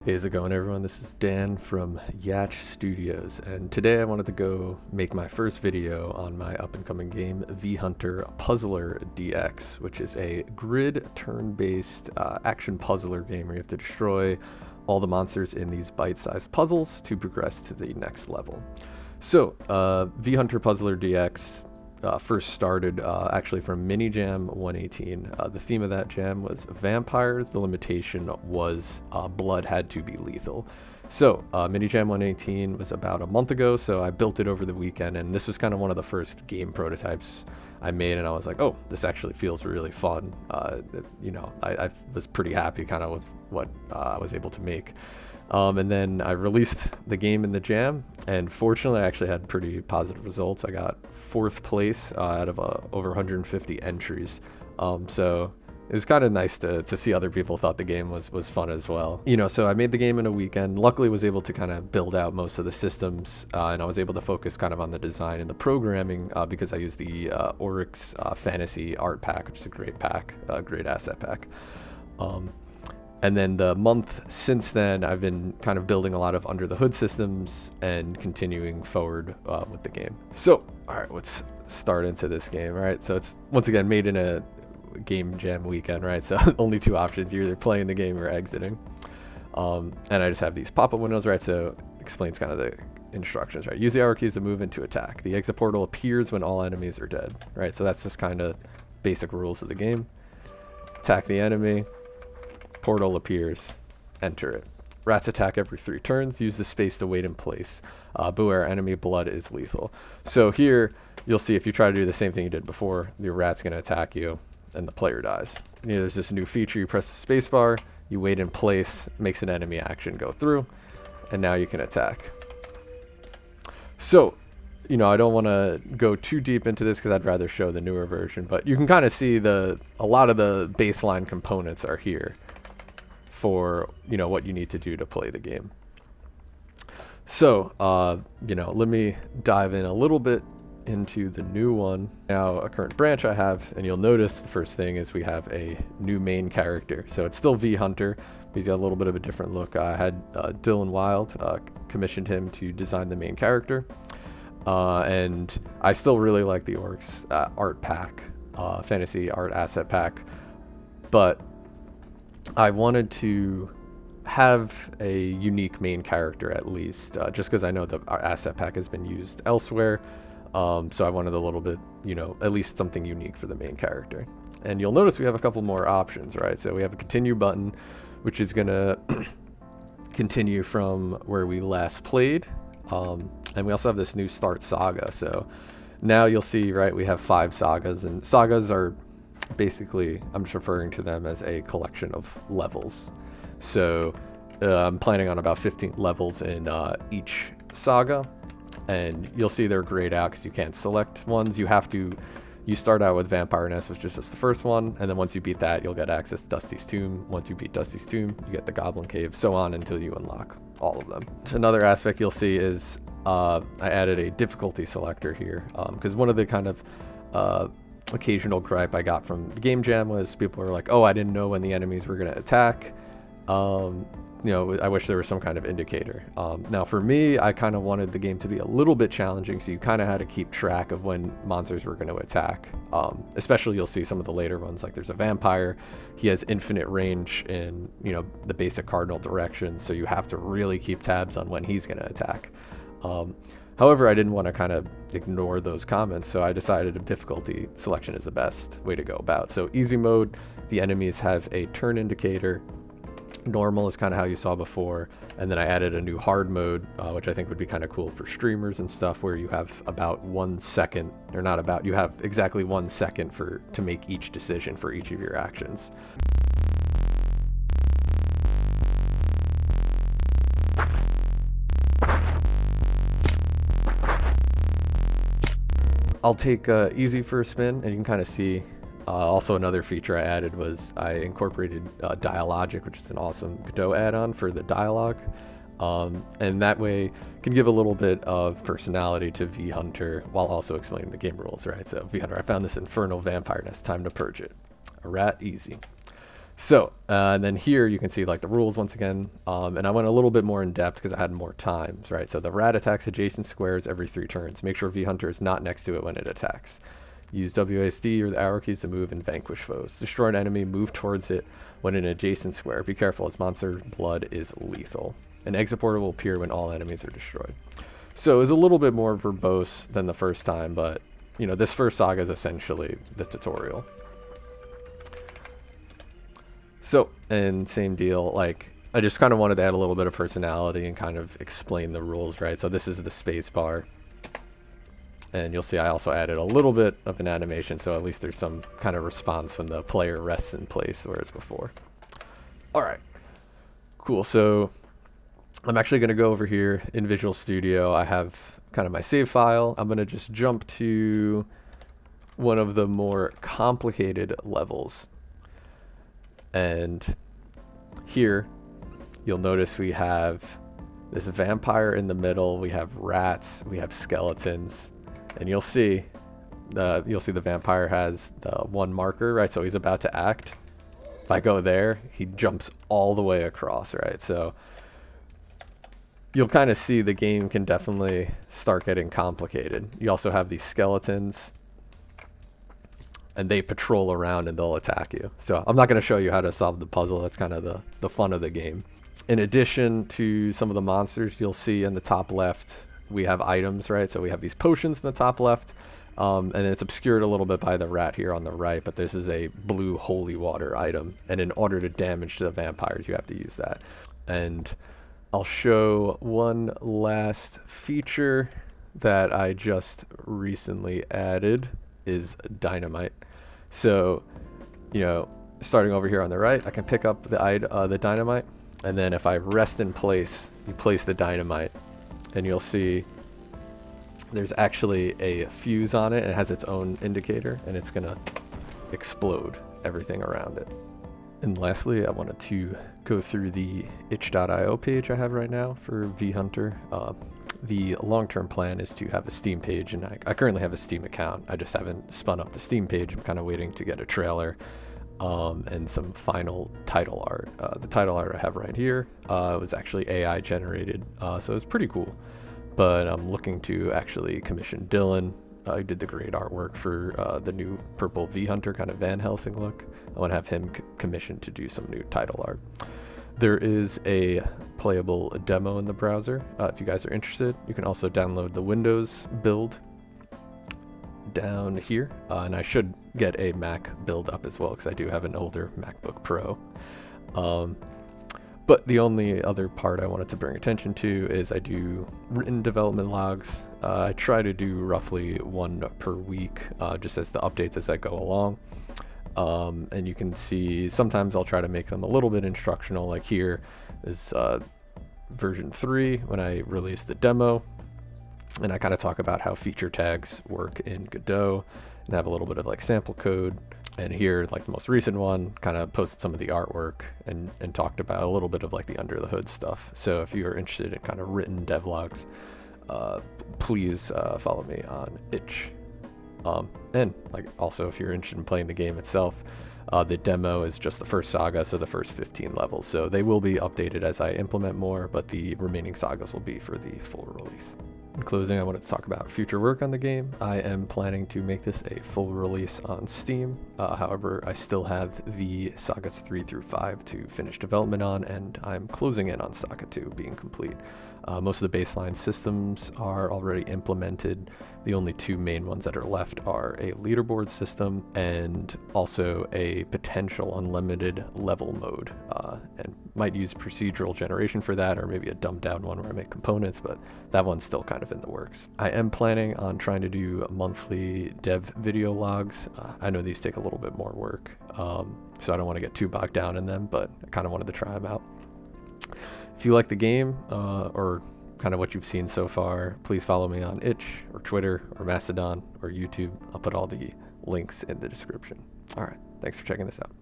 Hey, how's it going, everyone? This is Dan from Yatch Studios, and today I wanted to go make my first video on my up-and-coming game, V-Hunter Puzzler DX, which is a grid turn-based action puzzler game where you have to destroy all the monsters in these bite-sized puzzles to progress to the next level. So, V-Hunter Puzzler DX first started actually from Mini Jam 118. The theme of that jam was vampires. The limitation was blood had to be lethal. So Mini Jam 118 was about a month ago, so I built it over the weekend, and this was kind of one of the first game prototypes I made, and I was like, oh, this actually feels really fun. I was pretty happy kind of with what I was able to make. And then I released the game in the jam, and fortunately I actually had pretty positive results. I got 4th place out of over 150 entries. So it was kind of nice to see other people thought the game was fun as well. So I made the game in a weekend. Luckily was able to kind of build out most of the systems, and I was able to focus kind of on the design and the programming because I used the Oryx Fantasy Art Pack, which is a great pack, great asset pack. And then the month since then, I've been kind of building a lot of under the hood systems and continuing forward with the game. So, all right, let's start into this game. All right, so it's once again made in a game jam weekend, right? So only 2 options: you're either playing the game or exiting. And I just have these pop-up windows, right? So explains kind of the instructions, right? Use the arrow keys to move into attack. The exit portal appears when all enemies are dead, right? So that's just kind of basic rules of the game. Attack the enemy. Portal appears, enter it. Rats attack every 3 turns. Use the space to wait in place. Beware, enemy blood is lethal. So here, you'll see if you try to do the same thing you did before, your rat's going to attack you, and the player dies. There's this new feature. You press the space bar, you wait in place, makes an enemy action go through, and now you can attack. So, I don't want to go too deep into this because I'd rather show the newer version, but you can kind of see a lot of the baseline components are here for what you need to do to play the game. So let me dive in a little bit into the new one. Now a current branch I have, and you'll notice the first thing is we have a new main character. So it's still V-Hunter, but he's got a little bit of a different look. I had Dylan Wild commissioned him to design the main character, and I still really like the Oryx art pack, fantasy art asset pack, but I wanted to have a unique main character at least, just because I know the asset pack has been used elsewhere. So I wanted a little bit, at least something unique for the main character. And you'll notice we have a couple more options, right? So we have a continue button, which is going to continue from where we last played. And we also have this new start saga. So now you'll see, right, we have 5 sagas, and sagas are basically, I'm just referring to them as a collection of levels. So I'm planning on about 15 levels in each saga, and you'll see they're grayed out because you can't select ones. You start out with Vampire Nest, which is just the first one, and then once you beat that, you'll get access to Dusty's Tomb. Once you beat Dusty's Tomb, you get the Goblin Cave, so on until you unlock all of them. Another aspect you'll see is I added a difficulty selector here, because one of the kind of occasional gripe I got from the game jam was people were like, oh, I didn't know when the enemies were going to attack. I wish there was some kind of indicator. Now for me, I kind of wanted the game to be a little bit challenging, so you kind of had to keep track of when monsters were going to attack. Especially you'll see some of the later ones, like there's a vampire. He has infinite range in, the basic cardinal directions, so you have to really keep tabs on when he's going to attack. However, I didn't want to kind of ignore those comments, so I decided a difficulty selection is the best way to go about. So easy mode, the enemies have a turn indicator. Normal is kind of how you saw before, and then I added a new hard mode, which I think would be kind of cool for streamers and stuff, where you have about 1 second, or not about, you have exactly 1 second to make each decision for each of your actions. I'll take easy for a spin, and you can kind of see. Also, another feature I added was I incorporated Dialogic, which is an awesome Godot add-on for the dialogue. And that way can give a little bit of personality to V-Hunter while also explaining the game rules, right? So V-Hunter, I found this infernal vampire nest, time to purge it. A rat, easy. So, and then here you can see like the rules once again, and I went a little bit more in depth because I had more times, right? So the rat attacks adjacent squares every 3 turns. Make sure V Hunter is not next to it when it attacks. Use WASD or the arrow keys to move and vanquish foes. Destroy an enemy, move towards it when in an adjacent square. Be careful, as monster blood is lethal. An exit portal will appear when all enemies are destroyed. So it was a little bit more verbose than the first time, but you know, this first saga is essentially the tutorial. So, and same deal, like, I just kind of wanted to add a little bit of personality and kind of explain the rules, right? So this is the space bar. And you'll see I also added a little bit of an animation, so at least there's some kind of response when the player rests in place, whereas before. All right, cool. So I'm actually going to go over here in Visual Studio. I have kind of my save file. I'm going to just jump to one of the more complicated levels. And here, you'll notice we have this vampire in the middle. We have rats. We have skeletons. And you'll see the vampire has the one marker, right? So he's about to act. If I go there, he jumps all the way across, right? So you'll kind of see the game can definitely start getting complicated. You also have these skeletons, and they patrol around and they'll attack you. So I'm not going to show you how to solve the puzzle. That's kind of the fun of the game. In addition to some of the monsters, you'll see in the top left, we have items, right? So we have these potions in the top left, and it's obscured a little bit by the rat here on the right, but this is a blue holy water item. And in order to damage the vampires, you have to use that. And I'll show one last feature that I just recently added is dynamite. So, you know, starting over here on the right, I can pick up the dynamite, and then if I rest in place, you place the dynamite, and you'll see there's actually a fuse on it. It has its own indicator, and it's gonna explode everything around it. And lastly, I wanted to go through the itch.io page I have right now for V Hunter. The long-term plan is to have a Steam page, and I currently have a Steam account. I just haven't spun up the Steam page. I'm kind of waiting to get a trailer and some final title art. The title art I have right here was actually AI generated, so it's pretty cool. But I'm looking to actually commission Dylan. He did the great artwork for the new purple V Hunter kind of Van Helsing look. I want to have him commissioned to do some new title art. There is a playable demo in the browser. If you guys are interested, you can also download the Windows build down here. And I should get a Mac build up as well, because I do have an older MacBook Pro. But the only other part I wanted to bring attention to is I do written development logs. I try to do roughly one per week, just as the updates as I go along. And you can see sometimes I'll try to make them a little bit instructional, like here is version 3 when I released the demo, and I kind of talk about how feature tags work in Godot and have a little bit of like sample code. And here, like the most recent one, kind of posted some of the artwork and talked about a little bit of like the under the hood stuff. So if you're interested in kind of written devlogs, please follow me on itch. And like also if you're interested in playing the game itself, the demo is just the first saga, so the first 15 levels. So they will be updated as I implement more, but the remaining sagas will be for the full release. In closing, I wanted to talk about future work on the game. I am planning to make this a full release on Steam. However, I still have the Sagas 3 through 5 to finish development on, and I'm closing in on Saga 2 being complete. Most of the baseline systems are already implemented. The only two main ones that are left are a leaderboard system and also a potential unlimited level mode. And might use procedural generation for that, or maybe a dumbed down one where I make components, but that one's still kind of in the works. I am planning on trying to do monthly dev video logs. I know these take a little bit more work, so I don't want to get too bogged down in them, but I kind of wanted to try them out. If you like the game, or kind of what you've seen so far, please follow me on itch or Twitter or Mastodon or YouTube. I'll put all the links in the description. All right, thanks for checking this out.